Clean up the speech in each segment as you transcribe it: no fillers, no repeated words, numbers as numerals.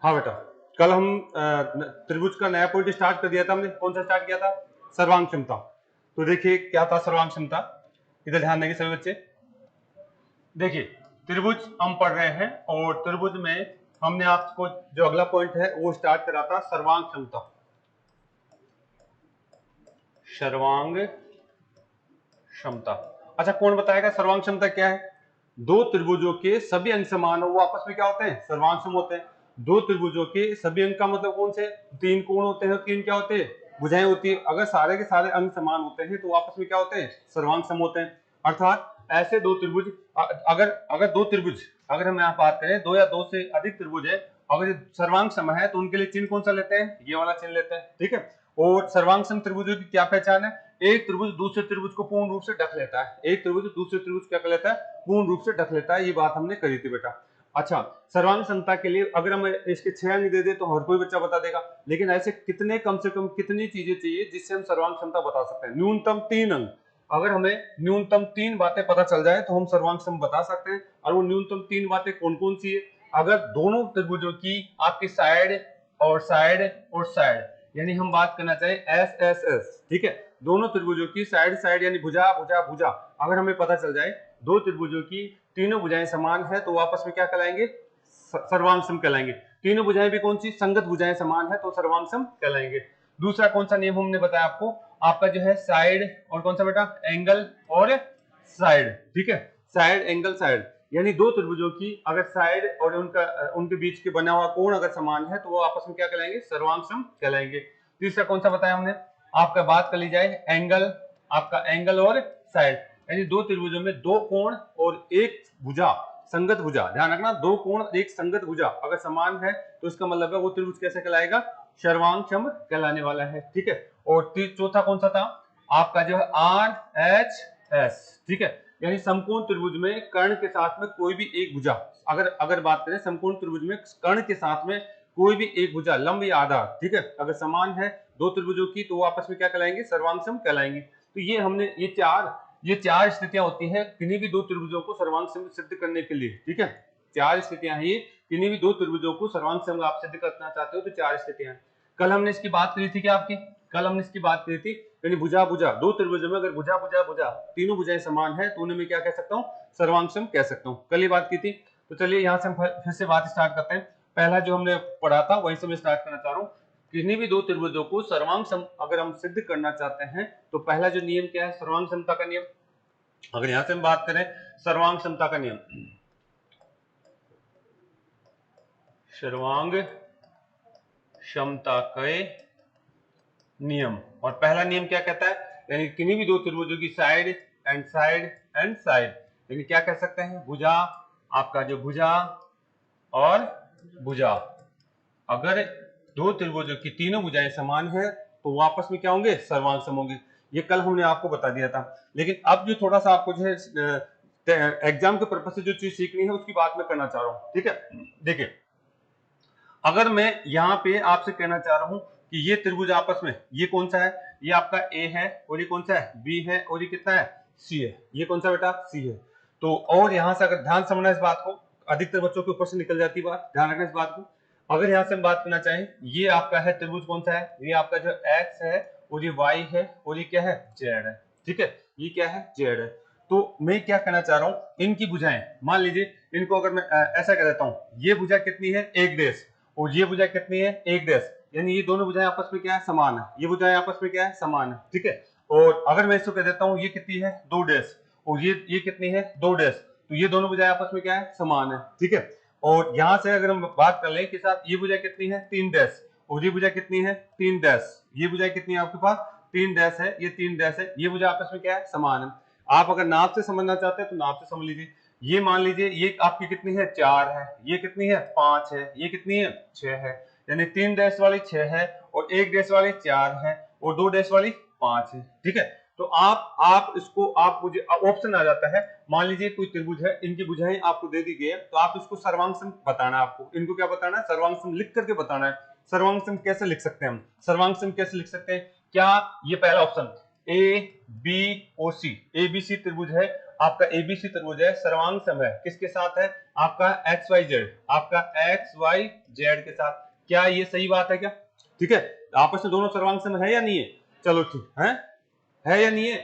हाँ बेटा, कल हम त्रिभुज का नया पॉइंट स्टार्ट कर दिया था हमने। कौन सा स्टार्ट किया था? सर्वांग क्षमता। तो देखिए क्या था सर्वांग क्षमता, इधर ध्यान देंगे सभी बच्चे। देखिए त्रिभुज हम पढ़ रहे हैं और त्रिभुज में हमने आपको जो अगला पॉइंट है वो स्टार्ट करा था सर्वांग क्षमता। सर्वांग क्षमता। अच्छा कौन बताएगा सर्वांग क्षमता क्या है? दो त्रिभुजों के सभी अंग समान हो वो आपस में क्या होते हैं? सर्वांग सम होते हैं। दो त्रिभुजों के सभी अंग का मतलब कौन से? तीन कोण होते हैं, तीन क्या होते हैं? भुजाएं होती है। अगर सारे के सारे अंग समान होते हैं तो आपस में क्या होते हैं? सर्वांग सम होते हैं। अर्थात ऐसे दो त्रिभुज, अगर अगर दो त्रिभुज, अगर हम यहाँ बात करें दो या दो से अधिक त्रिभुज है, अगर सर्वांग सम है तो उनके लिए चिन्ह कौन सा लेते हैं? ये वाला चिन्ह लेते हैं। ठीक है। और सर्वांग सम त्रिभुजों की क्या पहचान है? एक त्रिभुज दूसरे त्रिभुज को पूर्ण रूप से ढक लेता है। एक त्रिभुज दूसरे त्रिभुज क्या कर लेता है? पूर्ण रूप से ढक लेता है। ये बात हमने करी थी बेटा। अच्छा, सर्वांग समता के लिए अगर हम इसके 6 अंक दे दे तो हर कोई बच्चा बता देगा, लेकिन ऐसे कितने, कम से कम कितनी चीजें चाहिए जिससे हम सर्वांग क्षमता बता सकते हैं? न्यूनतम 3 अंक। अगर हमें न्यूनतम 3 बातें पता चल जाए तो हम सर्वांग सम बता सकते हैं। और वो न्यूनतम 3 बातें कौन कौन सी है? अगर दोनों त्रिभुजों की आपकी साइड और साइड और साइड, यानी हम बात करना चाहें एस एस एस, ठीक है, दोनों त्रिभुजों की साइड साइड यानी भुजा भुजा भुजा, अगर हमें पता चल जाए दो त्रिभुजों की तीनों भुजाएं समान है तो आपस में क्या कहलाएंगे? सर्वांग सम कहलाएंगे। तीनों भुजाएं भी कौन सी? संगत भुजाएं समान है तो सर्वांग सम कहलाएंगे। दूसरा कौन सा नियम हमने बताया आपको? आपका जो है साइड और कौन सा बेटा? एंगल और साइड। ठीक है, साइड एंगल साइड, यानी दो त्रिभुजों की अगर साइड और उनके बीच के बना हुआ कोण अगर समान है तो वो आपस में क्या कहलाएंगे? सर्वांग सम कहलाएंगे। तीसरा कौन सा बताया हमने? आपका बात कर ली जाए एंगल, आपका एंगल और साइड, यानी दो त्रिभुजों में दो कोण और एक भुजा, संगत भुजा, ध्यान रखना, दो कोण एक संगत भुजा अगर समान है तो इसका मतलब है वो त्रिभुज कैसे कहलाएगा? सर्वांग सम कहलाने वाला है। ठीक है। और चौथा कौन सा था? आपका जो है आर एच एस। ठीक है, यानी समकोण त्रिभुज में कर्ण के साथ में कोई भी एक भुजा, अगर अगर बात करें समकोण त्रिभुज में कर्ण के साथ में कोई भी एक भुजा, लंब या आधार, ठीक है, अगर समान है दो त्रिभुजों की तो वो आपस में क्या कहलाएंगे? सर्वांग सम कहलाएंगे। तो ये हमने ये चार स्थितियां होती हैं किन्हीं भी दो त्रिभुजों को सर्वांग सम सिद्ध करने के लिए। ठीक है, चार स्थितियां हैं ये, किन्हीं भी दो त्रिभुजों को सर्वांग सम आप सिद्ध करना चाहते हो तो चार स्थितियां हैं। कल हमने इसकी बात करी थी क्या आपकी? कल हमने इसकी बात करी थी, यानी भुजा भुजा, दो त्रिभुजों में अगर भुजा भुजा भुजा तीनों भुजाएं समान है तो उन्हें मैं क्या कह सकता हूँ? सर्वांग सम कह सकता हूँ। कल ये बात की थी। तो चलिए यहाँ से हम फिर से बात स्टार्ट करते हैं। पहला जो हमने पढ़ा था वहीं से मैं स्टार्ट करना चाह रहा हूँ। किन्हीं भी दो त्रिभुजों को सर्वांग सम अगर हम सिद्ध करना चाहते हैं तो पहला जो नियम क्या है? सर्वांग समता का नियम। अगर यहां से हम बात करें सर्वांग समता का नियम, सर्वांग क्षमता के नियम, और पहला नियम क्या कहता है? यानी किन्हीं भी दो त्रिभुजों की side and side and side, यानी क्या कह सकते हैं? भुजा, आपका जो भुजा और भुजा, अगर दो त्रिभुजों की तीनों भुजाएं समान है तो वो आपस में क्या होंगे? सर्वांग सम होंगे। ये कल हमने आपको बता दिया था। लेकिन अब जो थोड़ा सा आपको जो है एग्जाम के पर्पज से जो चीज सीखनी है उसकी बात मैं करना चाह रहा हूं। ठीक है, देखिए अगर मैं यहाँ पे आपसे कहना चाह रहा हूं कि ये त्रिभुज आपस में, ये कौन सा है? ये आपका ए है, और ये कौन सा है? बी है, और ये कितना है? सी है। ये कौन सा बेटा? सी है। तो और यहां से अगर ध्यान समझना इस बात को, अधिकतर बच्चों के ऊपर से निकल जाती बात, ध्यान रखना इस बात को। अगर यहां से हम बात करना चाहें, ये आपका है त्रिभुज कौन सा है? ये आपका जो एक्स है, और ये वाई है, और ये क्या है? जेड है। ठीक है, ये क्या है? जेड है। तो मैं क्या कहना चाह रहा हूं, इनकी भुजाएं, मान लीजिए इनको अगर मैं ऐसा कह देता हूं, ये भुजा कितनी है? एक डेश, और ये भुजा कितनी है? एक डेश, यानी ये दोनों भुजाएं आपस में क्या है? समान है। ये भुजाएं आपस में क्या है? समान है। ठीक है। और अगर मैं इसको कह देता हूं ये कितनी है? दो डेश, और ये कितनी है? दो डेश, तो ये दोनों भुजाएं आपस में क्या है? समान है। ठीक है। और यहां से अगर हम बात कर लें कि साहब ये भुजा कितनी है? तीन डैश, और ये भुजा कितनी है? तीन डैश, ये भुजा कितनी है आपके पास? तीन डैश है, ये तीन डैश है, ये भुजा आपस में क्या है? समान है। आप अगर नाप से समझना चाहते हैं तो नाप से समझ लीजिए। ये मान लीजिए ये आपकी कितनी है? चार है, ये कितनी है? पांच है, ये कितनी है? छह है, यानी तीन डैश वाली छह है, और एक डैश वाली चार है, और दो डैश वाली पांच है। ठीक है। तो आप इसको, आप मुझे ऑप्शन आ जाता है, मान लीजिए कोई त्रिभुज है, इनकी भुजाएं आपको दे दी गई है, तो आप इसको सर्वांग सम बताना है। आपको इनको क्या बताना है? सर्वांग सम लिख करके बताना है। सर्वांग सम कैसे लिख सकते हैं हम? सर्वांग सम कैसे लिख सकते हैं? क्या ये पहला option A B O C, A B C त्रिभुज है, आपका एबीसी त्रिभुज है, सर्वांग सम है, किसके साथ है? आपका एक्स वाई जेड, आपका एक्स वाई जेड के साथ। क्या ये सही बात है क्या? ठीक है, आपस में दोनों सर्वांग सम है या नहीं है? चलो ठीक है या नहीं है?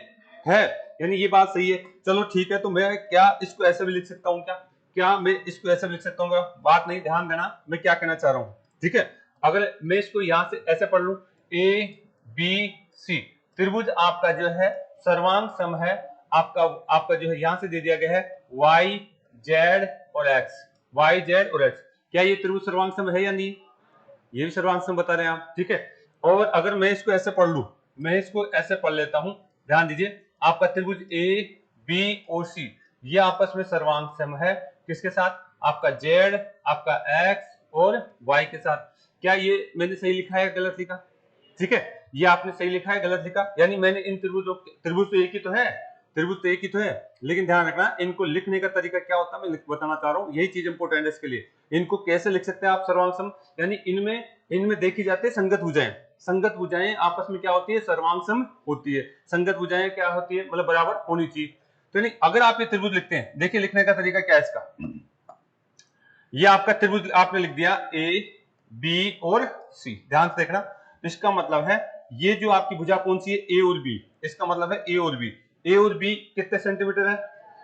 है, यानी ये बात सही है। चलो ठीक है, तो मैं क्या इसको ऐसे भी लिख सकता हूँ क्या? क्या मैं इसको ऐसे भी लिख सकता हूँ क्या? बात नहीं, ध्यान देना मैं क्या कहना चाह रहा हूँ। ठीक है, अगर मैं इसको यहां से ऐसे पढ़ लूं, ए बी सी त्रिभुज आपका जो है सर्वांग सम है। आपका आपका जो है यहां से दे दिया गया है वाई जेड और एक्स, वाई जेड और एक्स। क्या ये त्रिभुज सर्वांग सम है या नहीं? ये भी सर्वांग सम बता रहे हैं आप। ठीक है, और अगर मैं इसको ऐसे पढ़ लू, मैं इसको ऐसे पढ़ लेता हूं, ध्यान दीजिए, आपका त्रिभुज ए बी और सी ये आपस में सर्वांग सम है, किसके साथ? आपका जेड, आपका एक्स और वाई के साथ। क्या ये मैंने सही लिखा है गलत लिखा? ठीक है, ये आपने सही लिखा है गलत लिखा? यानी मैंने इन त्रिभुजों, त्रिभुज तो एक ही तो है, त्रिभुज तो एक ही तो है, लेकिन ध्यान रखना इनको लिखने का तरीका क्या होता है, मैं बताना चाह रहा हूँ, यही चीज इंपोर्टेंट है इसके लिए। इनको कैसे लिख सकते हैं आप सर्वांग सम? यानी इनमें इनमें देखी जाती है संगत भुजाएं। संगत भुजाएं आपस में क्या होती है? सर्वांग सम होती है। संगत भुजाएं क्या होती है? मतलब बराबर होनी चाहिए। तो यानी अगर आप ये त्रिभुज लिखते हैं, देखिए लिखने का तरीका क्या है इसका। ये आपका त्रिभुज आपने लिख दिया ए बी और सी, ध्यान से देखना। इसका मतलब है ये जो आपकी भुजा कौन सी है? ए और बी। इसका मतलब है ए और बी। ए और बी कितने सेंटीमीटर है?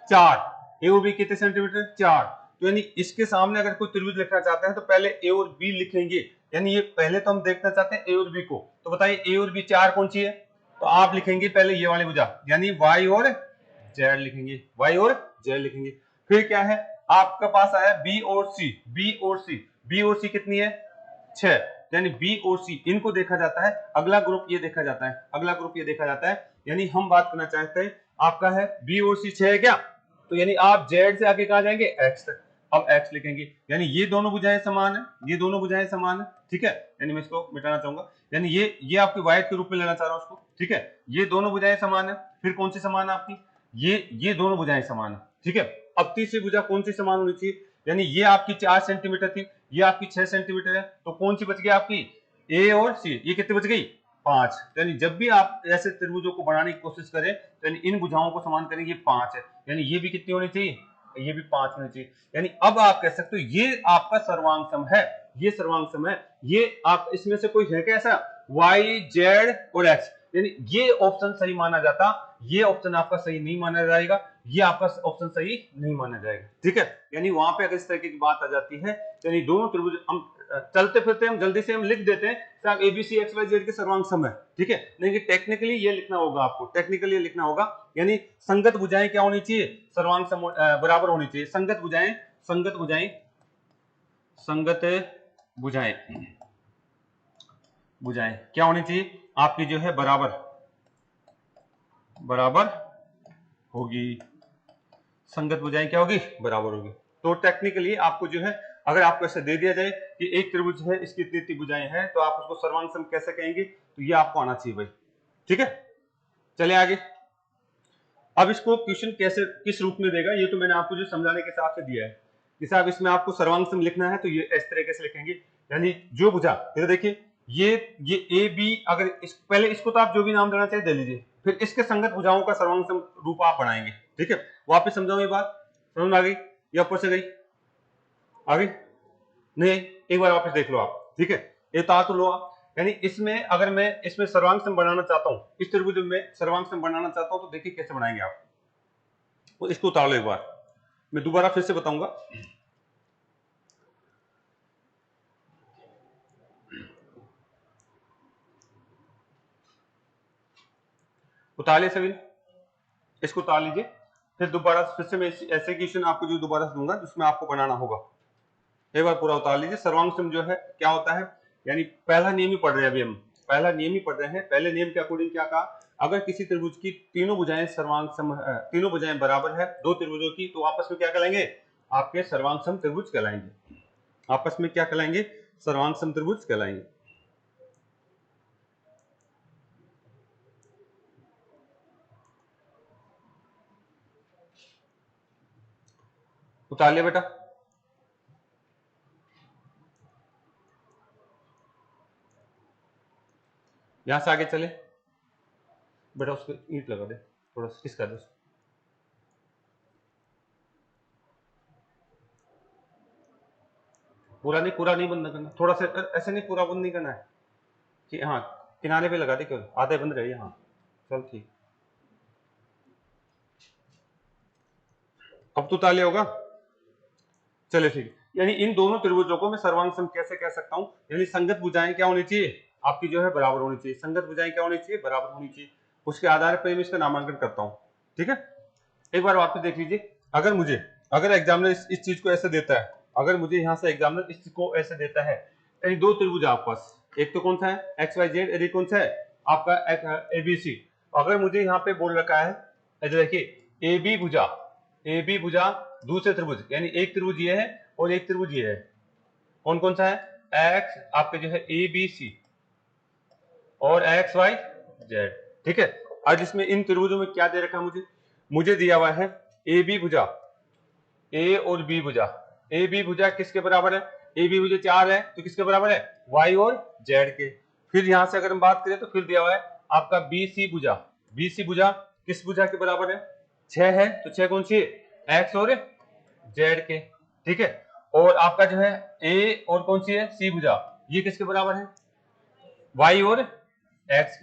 4। ए और बी कितने सेंटीमीटर? 4। तो यानी इसके सामने अगर कोई त्रिभुज लिखना चाहते हैं तो पहले ए और बी लिखेंगे। यानी ये पहले तो हम देखना चाहते हैं ए और बी को, तो बताइए ए और बी 4 कौन सी है? तो आप लिखेंगे पहले ये वाली भुजा, यानी वाई और जेड लिखेंगे, वाई और जेड लिखेंगे। फिर क्या है आपका पास आया बी और सी। बी और सी, बी और सी कितनी है? 6। यानी बी और सी इनको देखा जाता है। अगला ग्रुप ये देखा जाता है, अगला ग्रुप ये देखा जाता है। यानी हम बात करना चाहते हैं आपका है बी और सी 6 है क्या? तो यानी आप जेड से आगे कहां जाएंगे? एक्स तक। अब एक्स लिखेंगे, यानी ये दोनों भुजाएं समान है, ये दोनों भुजाएं समान है। ठीक है, यानी मैं इसको मिटाना चाहूंगा, यानी ये आपके वाई के रूप में लेना चाह रहा हूं उसको। ठीक है, ये दोनों भुजाएं समान है। फिर कौन सी समान है आपकी? ये दोनों भुजाएं समान है। ठीक है, अब तीसरी भुजा कौन सी समान होनी चाहिए? यानी ये आपकी 4 सेंटीमीटर थी, ये आपकी 6 सेंटीमीटर है, तो कौन सी बच गई आपकी? ए और सी। ये कितनी बच गई? 5। यानी जब भी आप ऐसे त्रिभुजों को बनाने की कोशिश करें तो यानी इन भुजाओं को समान करेंगे, 5 है, यानी ये भी कितनी होनी चाहिए? ये भी 5 होनी चाहिए। यानी अब आप कह सकते हो ये आपका सर्वांग सम है, ये सर्वांग सम है। ये आप इसमें से कोई है क्या ऐसा? वाई जेड और एक्स, यानी ये ऑप्शन सही माना जाता, ये ऑप्शन आपका सही नहीं माना जाएगा, ये आपका ऑप्शन सही नहीं माना जाएगा। ठीक है, यानी वहां पे अगर इस तरीके की बात आ जाती है, यानी दोनों त्रिभुज हम चलते फिरते हम जल्दी से हम लिख देते हैं साहब एबीसी एक्स वाई जेड के सर्वांग सम है। ठीक है, लेकिन टेक्निकली ये लिखना होगा आपको, टेक्निकली ये लिखना होगा, यानी संगत भुजाएं क्या होनी चाहिए? सर्वांग सम बराबर होनी चाहिए। संगत भुजाएं, संगत भुजाएं, संगत भुजाएं, भुजाएं क्या होनी चाहिए आपकी? जो है बराबर, बराबर होगी। संगत भुजाएं क्या होगी? बराबर होगी। तो टेक्निकली आपको जो है, अगर आपको ऐसे दे दिया जाए कि एक त्रिभुज है इसकी इतनी भुजाएं हैं, तो आप उसको सर्वांग सम कैसे कहेंगे? तो ये आपको आना चाहिए भाई। ठीक है, चले आगे। अब इसको क्वेश्चन कैसे किस रूप में देगा, ये तो मैंने आपको जो समझाने के हिसाब से दिया है कि साहब इसमें आपको सर्वांग सम लिखना है तो ये इस तरीके से लिखेंगे। यानी जो भुजा, ये देखिए ये ए बी, अगर इस पहले इसको तो आप जो भी नाम देना चाहिए दे लीजिए, फिर इसके संगत भुजाओं का सर्वांग सम रूप आप बनाएंगे। ठीक है, वापस समझाऊं ये बात? समझ में आ गई या ऊपर से गई? आ गई नहीं? एक बार वापस देख लो आप। ठीक है, ये तो लो आप। यानी इसमें अगर मैं इसमें सर्वांग सम बनाना चाहता हूं, इस त्रिभुज में सर्वांग सम बनाना चाहता हूं, तो देखिए कैसे बनाएंगे आप। तो इसको उतार लो एक बार, मैं दोबारा फिर से बताऊंगा। उतार लिया सभी, इसको उतार लीजिए। फिर दोबारा फिर से मैं ऐसे क्वेश्चन आपको जो दोबारा से दूंगा जिसमें आपको बनाना होगा। एक बार पूरा उतार लीजिए। सर्वांग सम जो है क्या होता है, यानी पहला नियम ही पढ़ रहे हैं अभी हम, पहला नियम ही पढ़ रहे हैं। पहले नियम के अकॉर्डिंग क्या कहा? अगर किसी त्रिभुज की तीनों भुजाएं सर्वांग सम, तीनों भुजाएं बराबर है दो त्रिभुजों की, तो आपस में क्या कहलाएंगे? आपके सर्वांग सम त्रिभुज कहलाएंगे। आपस में क्या कहलाएंगे? सर्वांग सम त्रिभुज कहलाएंगे। उतार लिया बेटा? यहां से आगे चले बेटा, उसको ईंट लगा दे, थोड़ा सा किस कर दे। पूरा नहीं बंद करना, थोड़ा सा ऐसे नहीं, पूरा बंद नहीं करना है कि हाँ किनारे पे लगा दे, केवल आधे बंद रहिए। हाँ चल ठीक, अब तो ताले होगा। चलिए ठीक है, यानी इन दोनों त्रिभुजों को मैं सर्वांग सम कैसे कह सकता हूं, यानी संगत भुजाएं क्या होनी चाहिए आपकी जो है बराबर होनी चाहिए, संगत भुजाएं क्या होनी चाहिए, बराबर होनी चाहिए। उसके आधार पर मैं इसका नामांकन करता हूं। ठीक है, एक बार वापस देख लीजिए, अगर एग्जामिनर इस चीज को ऐसे देता है, अगर मुझे यहाँ से एग्जामिनर इसको ऐसे देता है, यानी दो त्रिभुज आपके पास, एक तो कौन सा है एक्स वाई जेड, और एक कौन सा है आपका एबीसी। अगर मुझे यहाँ पे बोल रखा है, देखिए ए बी भुजा दूसरे त्रिभुज, यानी एक त्रिभुज ये है और एक त्रिभुज ये है, कौन कौन सा है, एक्स आपके जो है ए बी सी और एक्स वाई जेड। ठीक है, आज इसमें इन त्रिभुजों में क्या दे रखा है, मुझे दिया हुआ है ए बी भुजा, ए और बी भुजा, ए बी भुजा किसके बराबर है, ए बी भुजा 4 है तो किसके बराबर है, वाई और जेड के। फिर यहां से अगर हम बात करें तो फिर दिया हुआ है आपका बी सी भुजा किस भुजा के बराबर है, 6 है तो 6 कौन सी है, एक्स और जेड के। ठीक है, और आपका जो है ए और कौन सी है, सी भुजा, ये किसके बराबर है, वाई और एक्स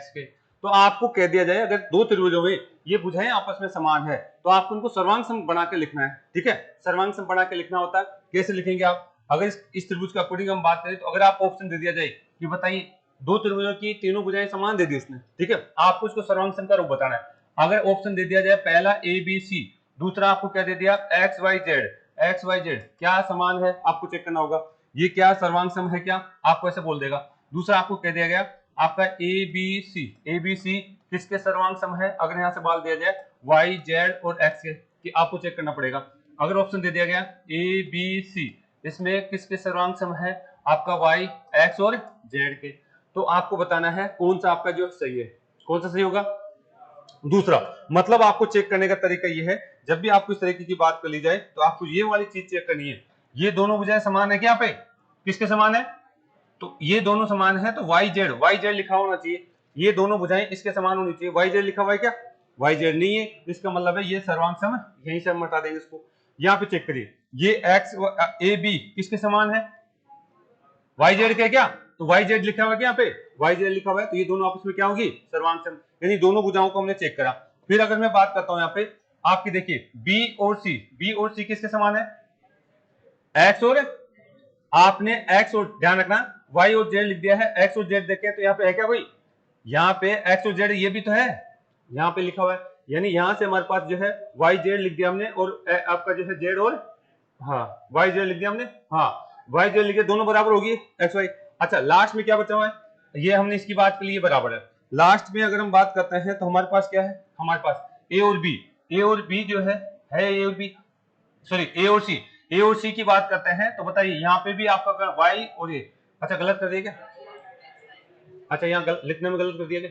के। तो आपको कह दिया जाए अगर दो त्रिभुजों में ये भुजाएं आपस में समान है तो आपको उनको सर्वांग सम बना के लिखना है। ठीक है, सर्वांग सम बना के लिखना होता है, कैसे लिखेंगे आप, अगर इस त्रिभुज का अकॉर्डिंग हम बात करें तो अगर आप ऑप्शन दे दिया जाए कि बताइए दो त्रिभुजों की तीनों भुजाएं समान दे दी उसने, ठीक है, आपको उसको सर्वांग सम का रूप बताना है। अगर ऑप्शन दे दिया जाए पहला ए बी सी, दूसरा आपको क्या दे दिया एक्स वाई जेड क्या समान है, आपको चेक करना होगा ये क्या सर्वांग सम है क्या, आपको ऐसे बोल देगा। दूसरा आपको कह दिया गया आपका ए बी सी किसके सर्वांग सम है, अगर यहां से बाल दिया जाए वाई जेड और एक्स के, कि आपको चेक करना पड़ेगा। अगर ऑप्शन दे दिया गया ए बी सी, इसमें किसके सर्वांग सम है, आपका वाई एक्स और जेड के, तो आपको बताना है कौन सा आपका जो सही है, कौन सा सही होगा दूसरा। मतलब आपको चेक करने का तरीका ये है, जब भी आपको इस तरीके की बात कर ली जाए तो आपको ये वाली चीज चेक करनी है, ये दोनों भुजाएं समान है क्या पे, किसके समान है, तो ये दोनों समान है तो वाई जेड लिखा होना चाहिए, ये दोनों भुजाएं इसके समान होनी चाहिए, वाई जेड लिखा हुआ है क्या, वाई जेड नहीं है, इसका मतलब है ये सर्वांग सम है, यहीं से हम हटा देंगे इसको। यहाँ पे चेक करिए ये एक्स ए बी किसके समान है, वाई जेड के क्या, तो वाई जेड लिखा हुआ है क्या, यहाँ पे वाई जेड लिखा हुआ है, तो ये दोनों आपस में क्या होगी सर्वांग सम, यानी दोनों भुजाओं को हमने चेक करा। फिर अगर मैं बात करता हूं यहाँ पे आपकी, देखिए बी और सी किसके समान है, एक्स और, आपने एक्स और ध्यान रखना वाई और जेड लिख दिया है, एक्स और जेड देखें तो यहाँ पे है क्या भाई, यहाँ पे एक्स और जेड ये भी तो है, यहाँ पे लिखा हुआ है, यानी यहां से हमारे पास जो है वाई जेड लिख दिया हमने और आपका जो है जेड और, हाँ वाई जेड लिख दिया हमने, हाँ वाई जेड लिख दिया, दोनों बराबर होगी एक्स वाई। अच्छा लास्ट में क्या बचा हुआ है, ये हमने इसकी बात के लिए बराबर है। लास्ट में अगर हम बात करते हैं तो हमारे पास क्या है, हमारे पास ए और बी जो है ए और बी, सॉरी ए और सी की बात करते हैं तो बताइए यहाँ पे भी आपका वाई और ए, अच्छा गलत कर दिया क्या, अच्छा यहाँ लिखने में गलत कर दिया क्या,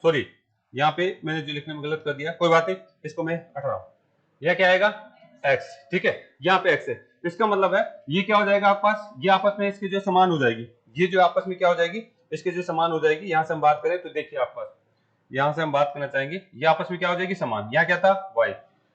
सॉरी यहाँ पे मैंने जो लिखने में गलत कर दिया, कोई बात नहीं, इसको मैं हटा रहा हूं, यह क्या आएगा x, ठीक है यहाँ पे x है, इसका मतलब है ये क्या हो जाएगा आपके पास, ये आपस में इसके जो समान हो जाएगी, ये जो आपस में क्या हो जाएगी इसके जो समान हो जाएगी। यहां से हम बात करें तो देखिए आपके पास, यहां से हम बात करना चाहेंगे ये आपस में क्या हो जाएगी समान, यहाँ क्या था y,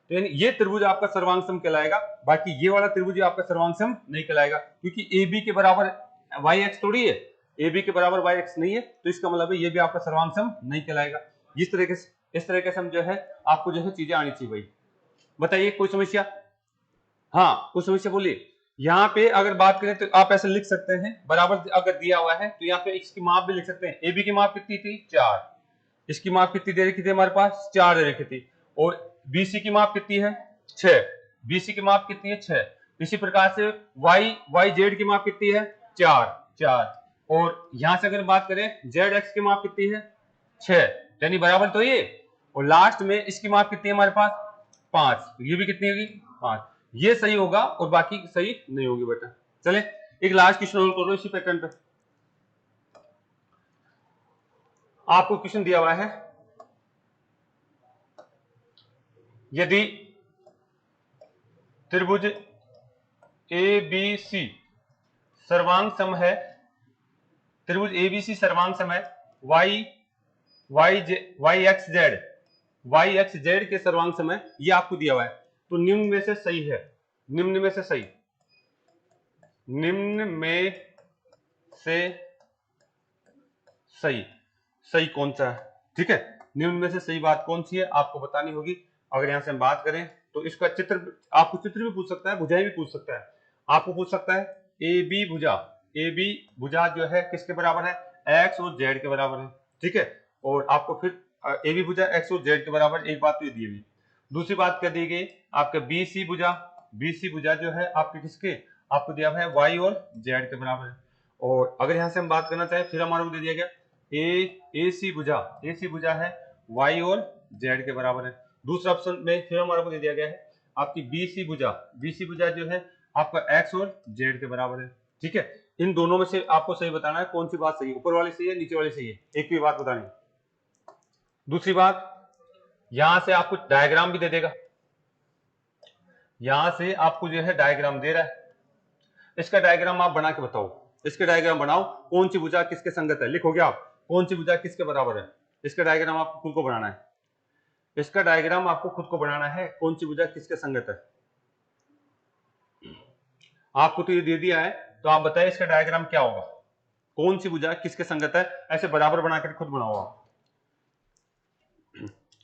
तो यानी ये त्रिभुज आपका सर्वांग सम कहलाएगा, बाकी ये वाला त्रिभुज आपका सर्वांग सम नहीं कहलाएगा, क्योंकि ए बी के बराबर वाई एक्स थोड़ी है, ए बी के बराबर वाई एक्स नहीं है, तो इसका मतलब है ये भी आपका सर्वांग सम नहीं कहलाएगा। इस तरीके से हम जो है आपको जो है चीजें आनी चाहिए भाई। बताइए कोई समस्या, हाँ कुछ समस्या बोलिए। यहाँ पे अगर बात करें तो आप ऐसे लिख सकते हैं, बराबर अगर दिया हुआ है तो यहाँ पे इसकी माप भी लिख सकते हैं, ए बी की माप कितनी थी 4, इसकी माप कितनी दे रखी थी हमारे पास 4 दे रखी थी, और बीसी की माप कितनी है 6, बीसी की माप कितनी है 6, इसी प्रकार से वाई जेड की माप कितनी है 4, और यहां से अगर बात करें जेड एक्स की माप कितनी है 6, यानी बराबर तो ये, और लास्ट में इसकी माप कितनी है हमारे पास 5, ये भी कितनी होगी 5, ये सही होगा और बाकी सही नहीं होगी बेटा। चले एक लास्ट क्वेश्चन और करो इसी पैटर्न पे, आपको क्वेश्चन दिया हुआ है, यदि त्रिभुज ए बी सी सर्वांग सम है, त्रिभुज ए बी सी सर्वांग सम है, वाई एक्स जेड के सर्वांग सम है, ये आपको दिया हुआ है, तो निम्न में से सही है, निम्न में से सही निम्न में से सही सही कौन सा है? ठीक है, निम्न में से सही बात कौन सी है आपको बतानी होगी। अगर यहां से हम बात करें तो इसका चित्र, आपको चित्र भी पूछ सकता है, भुजाएं भी पूछ सकता है। आपको पूछ सकता है ए बी भुजा, ए बी भुजा जो है किसके बराबर है? एक्स और जेड के बराबर है। ठीक है, और आपको फिर ए बी भुजा एक्स और जेड के बराबर, एक बात तो ये दी हुई। दूसरी बात क्या दी गई? आपका बी सी भुजा, बी सी भुजा जो है आपके किसके, आपको दिया है वाई और जेड के बराबर है। और अगर यहां से हम बात करना चाहें, फिर हमारे को दे दिया गया ए सी भुजा, ए सी भुजा है वाई और जेड के बराबर है। दूसरा ऑप्शन में फिर हमारे को दे दिया गया है आपकी बी सी भुजा, बी सी भुजा जो है आपका एक्स और जेड के बराबर है। ठीक है, इन दोनों में से आपको सही बताना है कौन सी बात सही है, ऊपर वाली सही है नीचे वाली सही है, एक भी बात बतानी। दूसरी बात, यहां से आपको डायग्राम भी दे देगा, यहां से आपको जो है डायग्राम दे रहा है, इसका डायग्राम आप बना के बताओ, इसके डायग्राम बनाओ, कौन सी भुजा किसके संगत है, लिखोगे आप कौन सी भुजा किसके बराबर है। इसका डायग्राम आपको खुद को बनाना है, इसका डायग्राम आपको खुद को बनाना है, कौन सी भुजा किसके संगत है। आपको तो ये दे दिया है, तो आप बताइए इसका डायग्राम क्या होगा, कौन सी भुजा किसके संगत है। ऐसे बराबर बनाकर खुद बनाओ आप,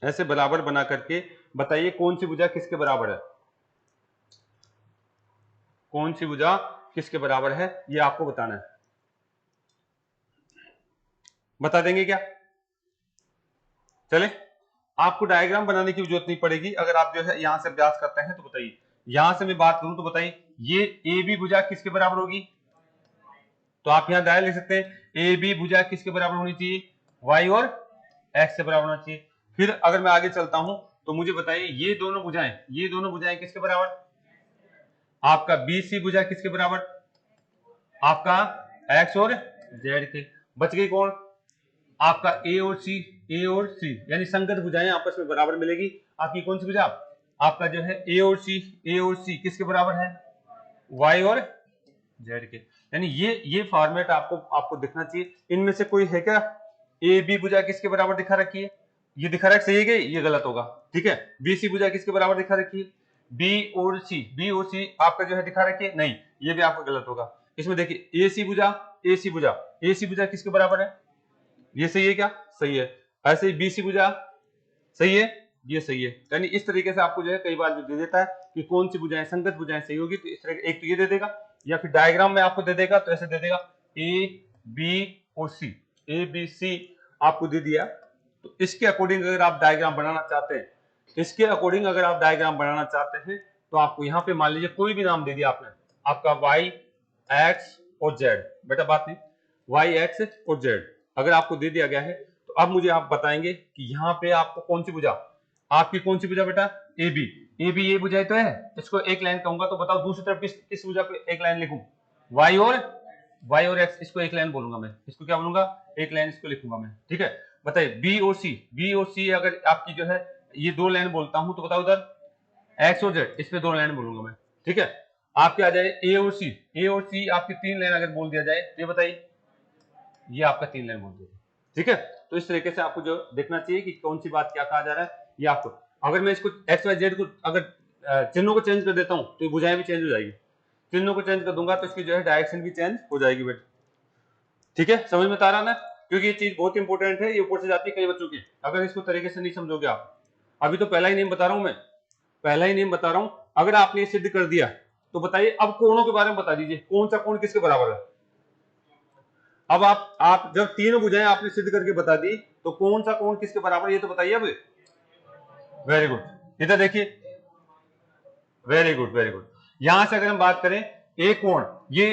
ऐसे बराबर बना करके बताइए कौन सी भुजा किसके बराबर है, कौन सी भुजा किसके बराबर है, ये आपको बताना है। बता देंगे क्या? चले, आपको डायग्राम बनाने की जरूरत नहीं पड़ेगी, अगर आप जो है यहां से अभ्यास करते हैं तो बताइए। यहां से मैं बात करूं तो बताइए ये ए बी भुजा किसके बराबर होगी, तो आप यहां डायरेक्ट लिख सकते हैं ए बी भुजा किसके बराबर होनी चाहिए, वाई और एक्स से बराबर होना चाहिए। फिर अगर मैं आगे चलता हूं तो मुझे बताइए ये दोनों भुजाएं, ये दोनों भुजाएं किसके बराबर, आपका बी सी भुजा किसके बराबर, आपका एक्स और जेड के। बच गई कौन, आपका ए और सी, ए और सी यानी संगत भुजाएं आपस में बराबर मिलेगी। आपकी कौन सी भुजा, आपका जो है ए और सी, ए और सी किसके बराबर है, वाई और जेड के। यानी ये फॉर्मेट आपको आपको दिखना चाहिए। इनमें से कोई है क्या, ए बी भुजा किसके बराबर दिखा रखी है, ये दिखा रखा सही है कि ये गलत होगा। ठीक है, बी सी भुजा किसके बराबर दिखा रखी है, बी और सी, बी और सी आपका जो है दिखा रखी है, नहीं ये भी आपका गलत होगा। इसमें देखिए ए सी भुजा, ए सी भुजा, ए सी भुजा किसके बराबर है, ये सही है क्या, सही है। ऐसे ही बी सी भुजा सही है, ये सही है। यानी इस तरीके से आपको जो है कई बार जो दे देता है कि कौन सी भुजाएं संगत भुजाएं सही होगी, तो इस तरह एक तो ये दे देगा, या फिर डायग्राम में आपको दे देगा तो ऐसे दे देगा ए बी और सी, ए बी सी आपको दे दिया। तो इसके अकॉर्डिंग अगर आप डायग्राम बनाना चाहते हैं, इसके अकॉर्डिंग अगर आप डायग्राम बनाना चाहते हैं तो आपको यहाँ पे मान लीजिए कोई भी नाम दे दिया आपने, आपका वाई एक्स और जेड, बेटा बात नहीं, वाई एक्स और जेड अगर आपको दे दिया गया है, तो अब मुझे आप बताएंगे कि यहाँ पे आपको कौन सी भुजा, आपकी कौन सी भुजा बेटा, ए बी, ए बी ये भुजाएं तो है, इसको एक लाइन कहूंगा, तो बताओ दूसरी तरफ किस भुजा पे एक लाइन लिखूं, वाई और एक्स, इसको एक लाइन बोलूंगा मैं, इसको क्या बोलूंगा, एक लाइन इसको लिखूंगा मैं। ठीक है, बताइए बी और सी, बी और सी अगर आपकी जो है ये दो लाइन बोलता हूं तो बताओ उधर एक्स और जेड, इस पे दो लाइन बोलूंगा मैं। ठीक है, आपके आ जाए ए और सी, ए और सी आपकी तीन लाइन अगर बोल दिया जाए, ये बताइए ये आपका तीन लाइन बोल दिया। ठीक है, तो इस तरीके से आपको जो देखना चाहिए कि कौन सी बात क्या कहा जा रहा है, ये आपको। अगर मैं इसको एक्स वाई जेड को अगर चिन्हों को चेंज कर देता हूं तो भुजाएं भी चेंज हो जाएगी, चिन्हों को चेंज कर दूंगा तो इसकी जो है डायरेक्शन भी चेंज हो जाएगी बेटा। ठीक है, समझ में आ रहा ना, क्योंकि ये चीज बहुत इंपॉर्टेंट है, ये ऊपर से जाती है कई बच्चों की, अगर इसको तरीके से नहीं समझोगे आप। अभी तो पहला ही नेम बता रहा हूं मैं, पहला ही नेम बता रहा हूं। अगर आपने ये सिद्ध कर दिया तो बताइए अब कोणों के बारे में बता दीजिए, कौन सा कोण किसके बराबर है। अब आप जब तीनों भुजाएं आपने सिद्ध करके बता दी तो कौन सा कोण किसके बराबर, ये तो बताइए अब। वेरी गुड, इधर देखिए, वेरी गुड वेरी गुड। यहां से अगर हम बात करें एक कोण, ये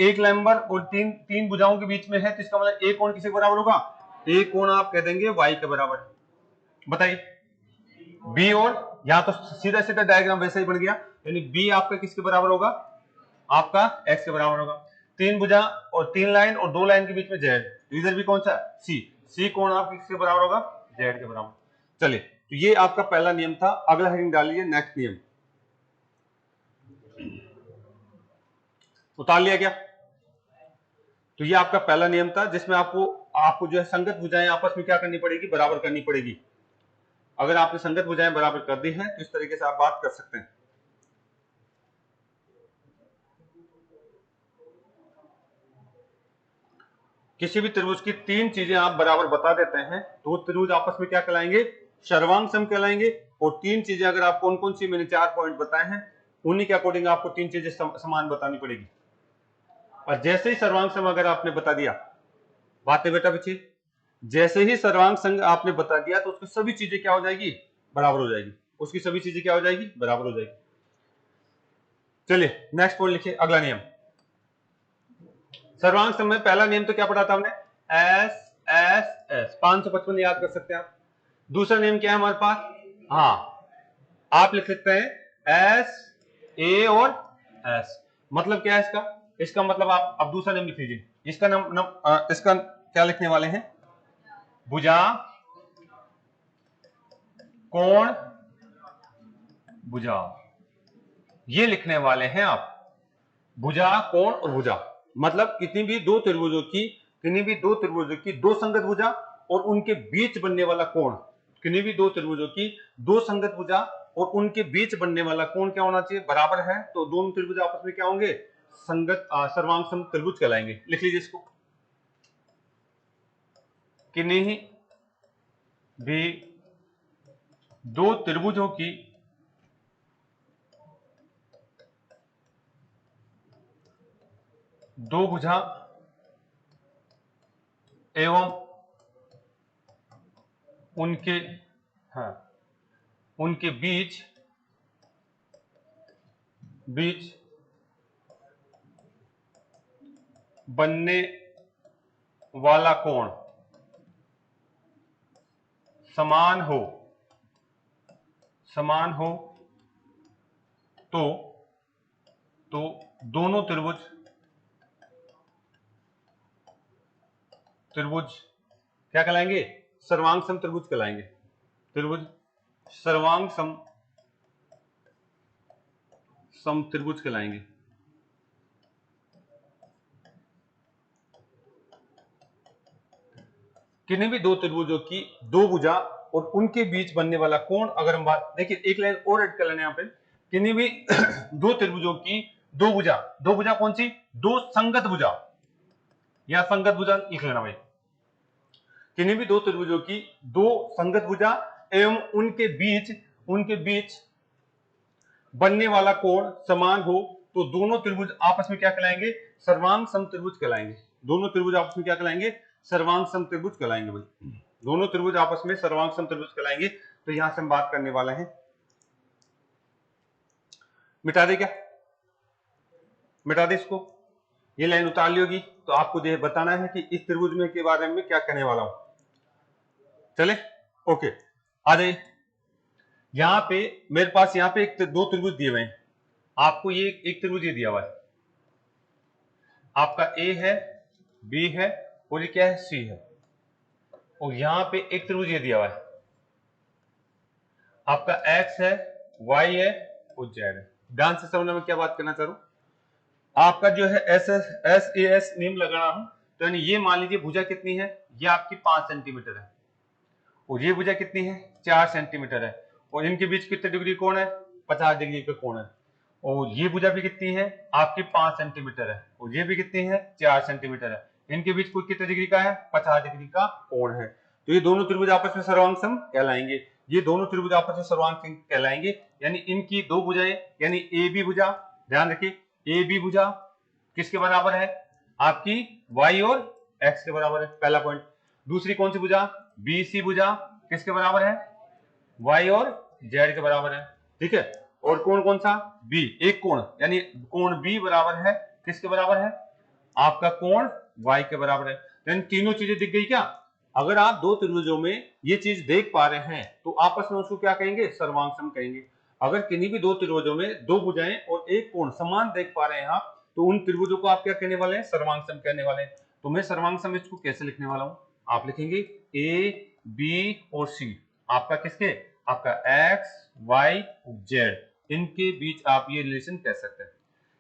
एक लंबर और तीन तीन भुजाओं के बीच में है, तो इसका मतलब एक कोण किसके बराबर होगा, एक कोण आप कह देंगे वाई के बराबर। बताइए बी, और यहां तो सीधा सीधा डायग्राम वैसे ही बन गया, यानी बी आपका किसके बराबर होगा, आपका एक्स के बराबर होगा। तीन भुजा और तीन लाइन और दो लाइन के बीच में जेड, तो इधर भी कौन सा सी, सी कोण आपके किसके बराबर होगा, जेड के बराबर। चलिए, तो ये आपका पहला नियम था। अगला हेडिंग डाल लीजिए नेक्स्ट नियम, उतार लिया गया। तो ये आपका पहला नियम था जिसमें आपको आपको जो है संगत भुजाएं आपस में क्या करनी पड़ेगी, बराबर करनी पड़ेगी। अगर आपने संगत भुजाएं बराबर कर दी हैं तो इस तरीके से आप बात कर सकते हैं। किसी भी त्रिभुज की तीन चीजें आप बराबर बता देते हैं तो वो त्रिभुज आपस में क्या कहलाएंगे, सर्वांग सम कहलाएंगे। और तीन चीजें अगर आप कौन कौन सी मैंने 4 पॉइंट बताए हैं उन्हीं के अकॉर्डिंग आपको तीन चीजें समान बतानी पड़ेगी। और जैसे ही सर्वांग सम अगर आपने बता दिया, बात है बेटा पीछे, जैसे ही सर्वांग संघ आपने बता दिया तो उसकी सभी चीजें क्या हो जाएगी, बराबर हो जाएगी। उसकी सभी चीजें क्या हो जाएगी, बराबर हो जाएगी। चलिए नेक्स्ट पॉइंट लिखिए, अगला नियम। सर्वांग सम में पहला नियम तो क्या पढ़ा था हमने, एस एस एस, 555 याद कर सकते हैं आप। दूसरा नियम क्या है हमारे पास, हाँ आप लिख सकते हैं एस ए और एस। मतलब क्या है इसका, इसका मतलब आप अब दूसरा नियम लिख लीजिए। इसका इसका क्या लिखने वाले हैं, भुजा कोण भुजा, ये लिखने वाले हैं आप। भुजा कोण और भुजा मतलब कितनी भी दो त्रिभुजों की, किन्हीं भी दो त्रिभुजों की दो संगत भुजा और उनके बीच बनने वाला कोण, किन्हीं भी दो त्रिभुजों की दो संगत भुजा और उनके बीच बनने वाला कोण क्या होना चाहिए, बराबर है। तो दोनों त्रिभुज आपस में क्या होंगे, संगत सर्वांग सम त्रिभुज कहलाएंगे। लिख लीजिए इसको, किन्हीं भी दो त्रिभुजों की दो भुजा एवं उनके, हाँ उनके बीच बीच बनने वाला कोण समान हो, समान हो तो दोनों त्रिभुज क्या कहलाएंगे, सर्वांग सम त्रिभुज कहलाएंगे। त्रिभुज सर्वांग सम त्रिभुज कहलाएंगे। किन्हीं भी दो त्रिभुजों की दो भुजा और उनके बीच बनने वाला कोण, अगर हम बात देखिए एक लाइन और ऐड कर लेना यहाँ पे, किन्हीं भी दो त्रिभुजों की दो भुजा, दो भुजा कौन सी, दो संगत भुजा या संगत भुजा लिख लेना भाई। किन्हीं भी दो त्रिभुजों की दो संगत भुजा एवं उनके बीच बनने वाला कोण समान हो तो दोनों त्रिभुज आपस में क्या कहलाएंगे, सर्वांग सम त्रिभुज कहलाएंगे। दोनों त्रिभुज आपस में क्या कहलाएंगे, सर्वांग सम त्रिभुज कहलाएंगे भाई। दोनों त्रिभुज आपस में सर्वांग सम त्रिभुज कहलाएंगे। तो यहां से हम बात करने वाले हैं, मिटा दे क्या, मिटा दे इसको, ये लाइन उतार ली होगी तो आपको ये बताना है कि इस त्रिभुज में के बारे में क्या कहने वाला हूं। चले ओके, आ जाइए। यहां पे मेरे पास यहां पे दो त्रिभुज दिए हुए हैं, आपको ये एक त्रिभुज ये दिया हुआ है, आपका ए है, बी है और ये क्या है, सी है। और यहां पे एक त्रिभुज ये दिया हुआ है, आपका एक्स है, वाई है और जेड है। ध्यान से समझना मैं क्या बात करना चाह रहा हूं। आपका जो है एस ए एस नियम लगाना हूं, तो यानी ये मान लीजिए भुजा कितनी है, ये आपकी 5 सेंटीमीटर है और ये भुजा कितनी है, 4 सेंटीमीटर है और इनके बीच कितने डिग्री कोण है, 50 डिग्री का कोण है। और ये भुजा भी कितनी है, आपकी 5 सेंटीमीटर है और ये भी कितनी है, 4 सेंटीमीटर है। इनके बीच कुल कितने डिग्री का है, 50 डिग्री का कोण है। तो ये दोनों त्रिभुज आपस में सर्वांग सम कहलाएंगे। ये दोनों त्रिभुज आपस में सर्वांग सम कहलाएंगे, यानी इनकी दो भुजाएं, यानी ए बी भुजा, ध्यान रखिए ए बी भुजा किसके बराबर है, आपकी वाई और एक्स के बराबर है, पहला पॉइंट। दूसरी कौन सी भुजा, बी सी भुजा किसके बराबर है, वाई और जेड के बराबर है, ठीक है। और कोण कौन सा, बी, एक कोण यानी कोण बी बराबर है किसके बराबर है, आपका कोण वाई के बराबर है। यानी तीनों चीजें दिख गई क्या। अगर आप दो त्रिभुजों में ये चीज देख पा रहे हैं तो आपस में उसको क्या कहेंगे, सर्वांग सम कहेंगे। अगर किन्हीं भी दो त्रिभुजों में दो भुजाएं और एक कोण समान देख पा रहे हैं आप, तो उन त्रिभुजों को आप क्या कहने वाले हैं, सर्वांग सम कहने वाले हैं। तो मैं सर्वांग सम इसको कैसे लिखने वाला हूं, आप लिखेंगे ए बी और सी, आपका किसके, आपका एक्स वाई जेड, इनके बीच आप ये रिलेशन कह सकते हैं,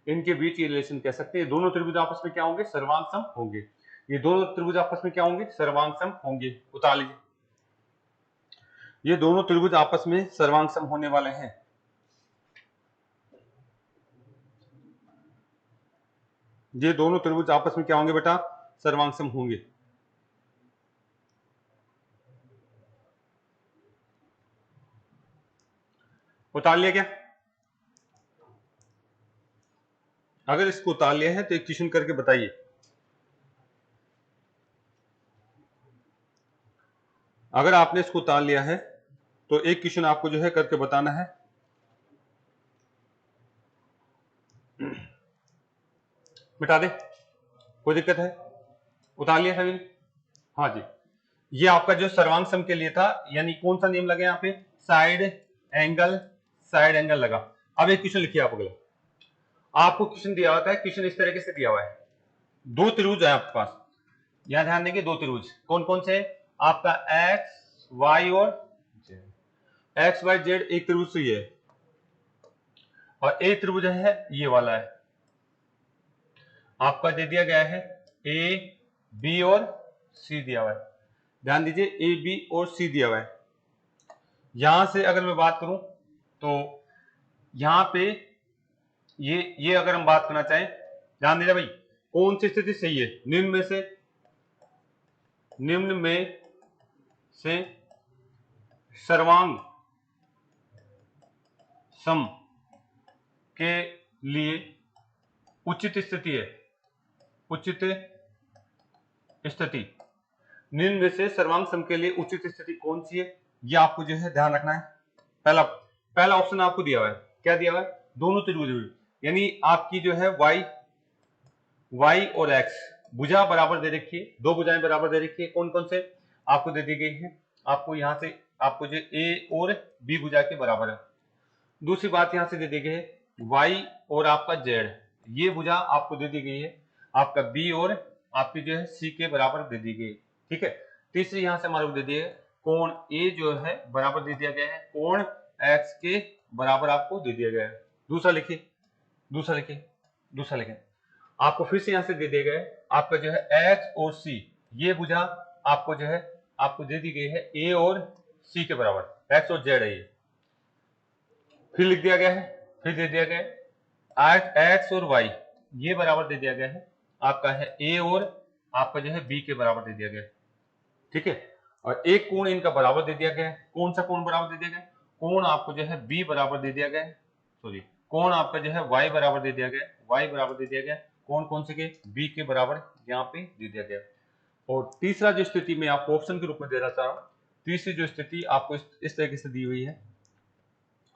इनके बीच ये रिलेशन कह सकते हैं। दोनों त्रिभुज आपस में क्या होंगे, सर्वांग सम होंगे। ये दोनों त्रिभुज आपस में क्या होंगे, सर्वांग सम होंगे। उतार लीजिए, ये दोनों त्रिभुज आपस में सर्वांग सम होने वाले हैं। ये दोनों त्रिभुज आपस में क्या होंगे बेटा, सर्वांग सम होंगे। उतार लिया क्या? अगर इसको उतार लिया है तो एक क्वेश्चन करके बताइए। अगर आपने इसको उतार लिया है तो एक क्वेश्चन आपको जो है करके बताना है। मिटा दे, कोई दिक्कत है? उतार लिया सभी? हाँ जी। ये आपका जो सर्वांग सम के लिए था, यानी कौन सा नियम लगे यहाँ पे? साइड एंगल लगा। अब एक क्वेश्चन लिखिए आप अगला। आपको क्वेश्चन दिया होता है, क्वेश्चन इस तरीके से दिया हुआ है, दो त्रिभुज है आपके पास। यहां ध्यान देंगे, दो त्रिभुज कौन कौन से? आपका एक्स वाई और एक्स वाई जेड एक त्रिभुज से है, और एक त्रिभुज है ये वाला है, आपका दे दिया गया है ए बी और सी दिया हुआ है। ध्यान दीजिए, ए बी और सी दिया हुआ है। यहां से अगर मैं बात करूं तो यहां पे ये अगर हम बात करना चाहें, ध्यान दीजिए भाई, कौन सी स्थिति सही है? निम्न में से सर्वांग सम के लिए उचित स्थिति है। उचित स्थिति, निम्न में से सर्वांग सम के लिए उचित स्थिति कौन सी है, ये आपको जो है ध्यान रखना है। पहला ऑप्शन आपको दिया हुआ है, क्या दिया हुआ है? दोनों त्रिभुज, यानी आपकी जो है y और x भुजा बराबर दे रखी है, दो भुजाएं बराबर दे रखी है। कौन कौन से आपको दे दी गई है? आपको यहां से आपको जो a और b भुजा के बराबर है। दूसरी बात यहां से दे दी गई है y और आपका z, ये भुजा आपको दे दी गई है आपका b और आपकी जो है c के बराबर दे दी गई, ठीक है। तीसरी यहां से हमारे को दे दिए कोण a जो है बराबर दे दिया गया है कोण x के बराबर आपको दे दिया गया है। दूसरा लिखिए आपको फिर से यहां से दे दिया गया है आपका जो है x और c, ये भुजा आपको जो है आपको दे दी गई है a और c के बराबर, x और z है ये। फिर लिख दिया गया है, फिर दे दिया गया है x और y, ये बराबर दे दिया गया है आपका है a और आपका जो है b के बराबर दे दिया गया है, ठीक है। और एक कोण इनका बराबर दे दिया गया है। कौन सा कोण बराबर दे दिया गया है? कोण आपको जो है b बराबर दे दिया गया है, सॉरी कोण आपका जो है y बराबर दे दिया गया है, y बराबर दे दिया गया है। कौन से के? b के बराबर यहाँ पे दे दिया गया। और तीसरा जो स्थिति मैं आपको ऑप्शन के रूप में देना चाह रहा हूँ, तीसरी जो स्थिति आपको इस तरीके से दी हुई है।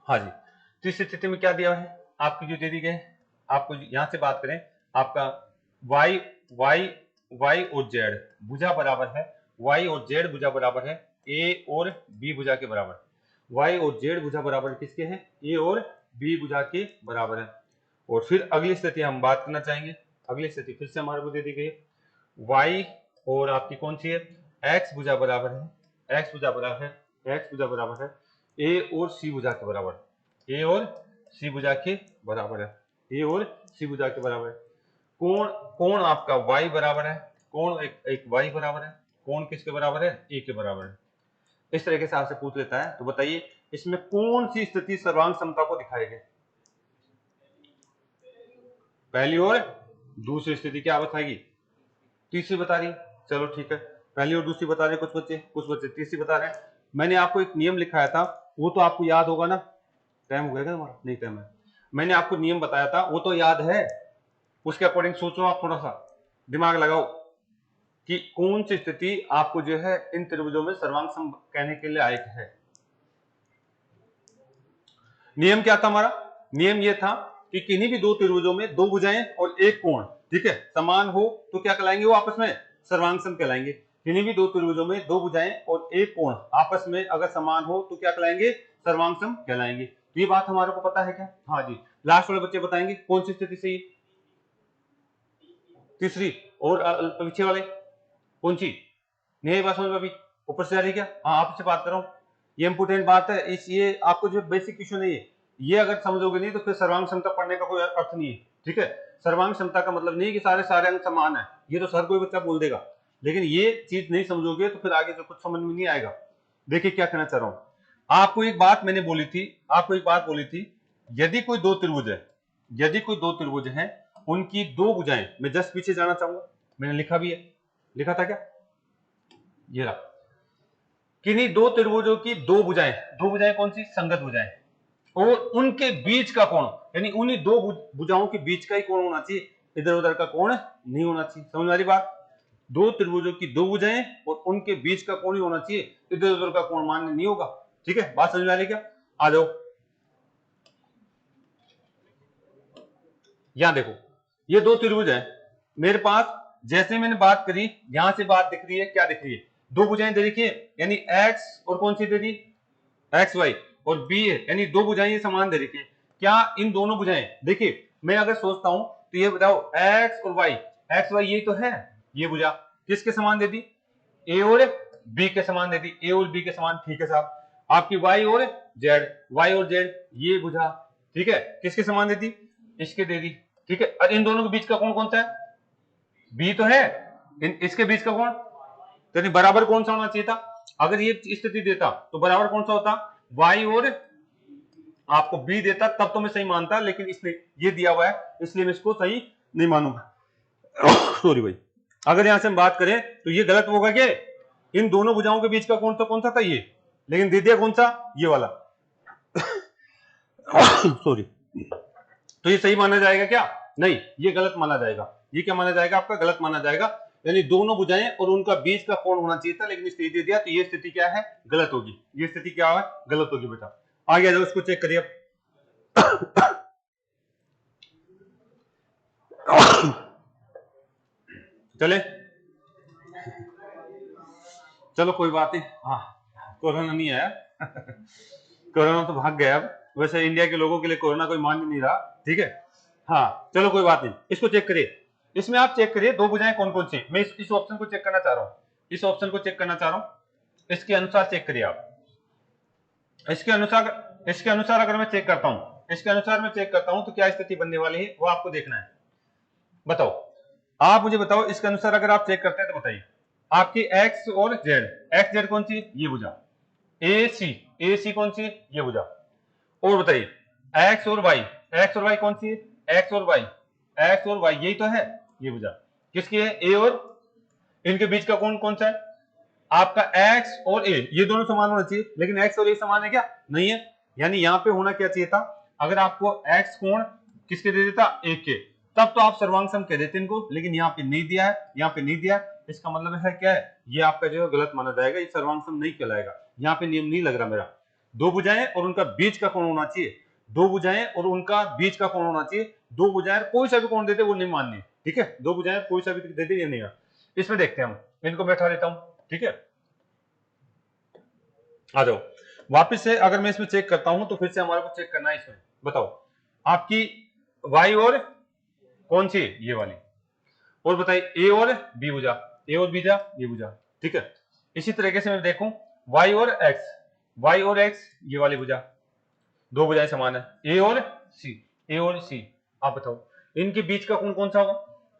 हाँ जी, तीसरी स्थिति में क्या दिया है आपकी जो दे दी गई, आपको यहां से बात करें आपका y और z भुजा बराबर है, y और z भुजा बराबर है a और b भुजा के बराबर। y और z भुजा बराबर किसके हैं? a और b भुजा के बराबर है। और फिर अगली स्थिति हम बात करना चाहेंगे। अगली स्थिति फिर से हमारे को दे दी गई y और आपकी कौन सी है? x भुजा बराबर है, x भुजा बराबर है a और c भुजा के बराबर, a और c भुजा के बराबर है, a और c भुजा के बराबर है। कोण आपका y बराबर है, कोण एक y बराबर है, कोण किसके बराबर है? a के बराबर है। इस तरीके से आपसे पूछ लेता है, तो बताइए इसमें कौन सी स्थिति सर्वांग समता को दिखाएगी? पहली और दूसरी स्थिति क्या बताएगी? तीसरी बता रही, चलो ठीक है, पहली और दूसरी बता रहे कुछ बच्चे तीसरी बता रहे हैं। मैंने आपको एक नियम लिखाया था, वो तो आपको याद होगा ना? टाइम हो गया क्या तुम्हारा? नहीं टाइम है। मैंने आपको नियम बताया था, वो तो याद है, उसके अकॉर्डिंग सोचो आप, थोड़ा सा दिमाग लगाओ कि कौन सी स्थिति आपको जो है इन त्रिभुजों में सर्वांग सम कहने के लिए लायक है। नियम क्या था हमारा? नियम ये था कि किन्हीं भी दो त्रिभुजों में दो भुजाएं और एक कोण, ठीक है, समान हो तो क्या कहलाएंगे? वो आपस में सर्वांग सम कहलाएंगे। किन्हीं भी दो त्रिभुजों में दो भुजाएं और एक कोण आपस में अगर समान हो तो क्या कहलाएंगे? सर्वांग सम कहलाएंगे। तो ये बात हमारे को पता है क्या? हाँ जी। लास्ट वाले बच्चे बताएंगे कौन सी स्थिति सही? तीसरी। और पीछे वाले कौन सी? नहीं बात समझ में अभी? ऊपर से आ रही क्या? हाँ, आपसे बात कर रहा हूँ, ये इंपोर्टेंट बात है। इस ये आपको जो बेसिक क्वेश्चन है ये अगर समझोगे नहीं तो फिर सर्वांग समता पढ़ने का कोई अर्थ नहीं है, ठीक है। सर्वांग समता का मतलब नहीं कि सारे अंग समान है, ये तो हर कोई बच्चा बोल देगा, लेकिन ये चीज नहीं समझोगे तो फिर आगे जो कुछ समझ में नहीं आएगा। देखिए क्या कहना चाह रहा हूं, आपको एक बात मैंने बोली थी, यदि कोई दो त्रिभुज है, उनकी दो भुजाएं, मैं जस्ट पीछे जाना चाहूंगा, मैंने लिखा भी है, लिखा था क्या, ये रहा। किन्हीं दो त्रिभुजों की दो भुजाएं कौन सी, संगत भुजाएं, और उनके बीच का कोण, यानी उन्हीं दो भुजाओं के बीच का ही कोण होना चाहिए, इधर उधर का कोण नहीं होना चाहिए। समझ वाली बात, दो त्रिभुजों की दो भुजाएं और उनके बीच का कोण ही होना चाहिए, इधर उधर का कोण मान्य नहीं होगा। ठीक है, बात समझ में आ रही क्या? आ जाओ, यहां देखो, ये दो त्रिभुज है मेरे पास, जैसे मैंने बात करी, यहां से बात दिख रही है, क्या दिख रही है, दो भुजाएं दे रखी है, यानी x और कौन सी दे दी, एक्स वाई, और बी है, यानी दो भुजाएं समान दे रखी है। क्या इन दोनों भुजाएं, देखिए मैं अगर सोचता हूं तो ये बताओ एक्स और वाई, एक्स वाई ये तो है, ये भुजा किसके समान दे दी, ए और बी के समान दे दी, ए और बी के समान। ठीक है साहब, आपकी वाई और जेड, वाई और जेड ये भुजा, ठीक है, किसके समान दे दी, इसके दे दी। ठीक है, और इन दोनों के बीच का कोण कौन सा है, बी तो है, इसके बीच का कोण, तो बराबर कौन सा होना चाहिए था, अगर ये स्थिति देता तो बराबर कौन सा होता, y और आपको b देता, तब तो मैं सही मानता, लेकिन इसलिए ये दिया हुआ है इसलिए मैं इसको सही नहीं मानूंगा। सॉरी भाई, अगर यहां से हम बात करें तो ये गलत होगा क्या, इन दोनों भुजाओं के बीच का कौन सा था ये, लेकिन दे दिया कौन सा, ये वाला। सॉरी, तो ये सही माना जाएगा क्या, नहीं, ये गलत माना जाएगा। ये क्या माना जाएगा, आपका गलत माना जाएगा, यानी दोनों भुजाएं और उनका बीच का कोण होना चाहिए था, लेकिन इसने दे दिया, तो ये स्थिति क्या है, गलत होगी। ये स्थिति क्या है, गलत होगी बेटा। आगे आ जाओ, इसको चेक करिए अब। चले, चलो कोई बात नहीं, हाँ कोरोना नहीं आया। कोरोना तो भाग गया, अब वैसे इंडिया के लोगों के लिए कोरोना कोई मान्य नहीं रहा। ठीक है, हाँ चलो कोई बात नहीं, इसको चेक करिए। इसमें आप चेक करिए दो भुजाएं कौन कौन सी, मैं इस ऑप्शन को चेक करना चाह रहा हूं, इस ऑप्शन को चेक करना चाह रहा हूं, इसके अनुसार चेक करिए आप। इसके अनुसार अगर मैं चेक करता हूं, इसके अनुसार मैं चेक करता हूं तो क्या स्थिति बनने वाली है वो आपको देखना है। बताओ, आप मुझे बताओ, इसके अनुसार अगर आप चेक करते हैं तो बताइए, आपकी एक्स और जेड, एक्स जेड कौन सी, ये भुजा, ए सी कौन सी, ये भुजा, और बताइए एक्स और वाई कौन सी है, एक्स और वाई यही तो है, ये भुजा किसकी है, ए और, इनके बीच का कोण कौन सा है, आपका एक्स और ए, ये दोनों समान होना चाहिए, लेकिन एक्स और ए समान है क्या, नहीं है, यानी यहां पे होना क्या चाहिए था, अगर आपको एक्स कोण किसके दे देता, ए के, तब तो आप सर्वांग सम कह देते इनको, लेकिन यहाँ पे नहीं दिया है, यहाँ पे नहीं दिया है, इसका मतलब है क्या है, ये आपका जो है गलत माना जाएगा, ये सर्वांग सम नहीं कहलाएगा, यहाँ पे नियम नहीं लग रहा मेरा। दो भुजाएं और उनका बीच का कोण होना चाहिए, दो भुजाएं और उनका बीच का कोण होना चाहिए, दो भुजाएं कोई सा भी कोण देते वो नहीं माननी। ठीक है, दो भुजाएं कोई सा भी देते ये नहीं है। इसमें देखते हैं हम, इनको बैठा लेता हूं। ठीक है, आ जाओ वापस से, अगर मैं इसमें चेक करता हूं तो फिर से हमारे को चेक करना है इसमें। बताओ आपकी वाई और कौन सी, ये वाली, और बताइए ए और बी भुजा, ए और बी जा, ये भुजा। ठीक है, इसी तरीके से मैं देखूं वाई और एक्स, ये वाली भुजा, दो भुजाएं समान है, ए और सी, आप बताओ इनके बीच का कोण कौन सा होगा,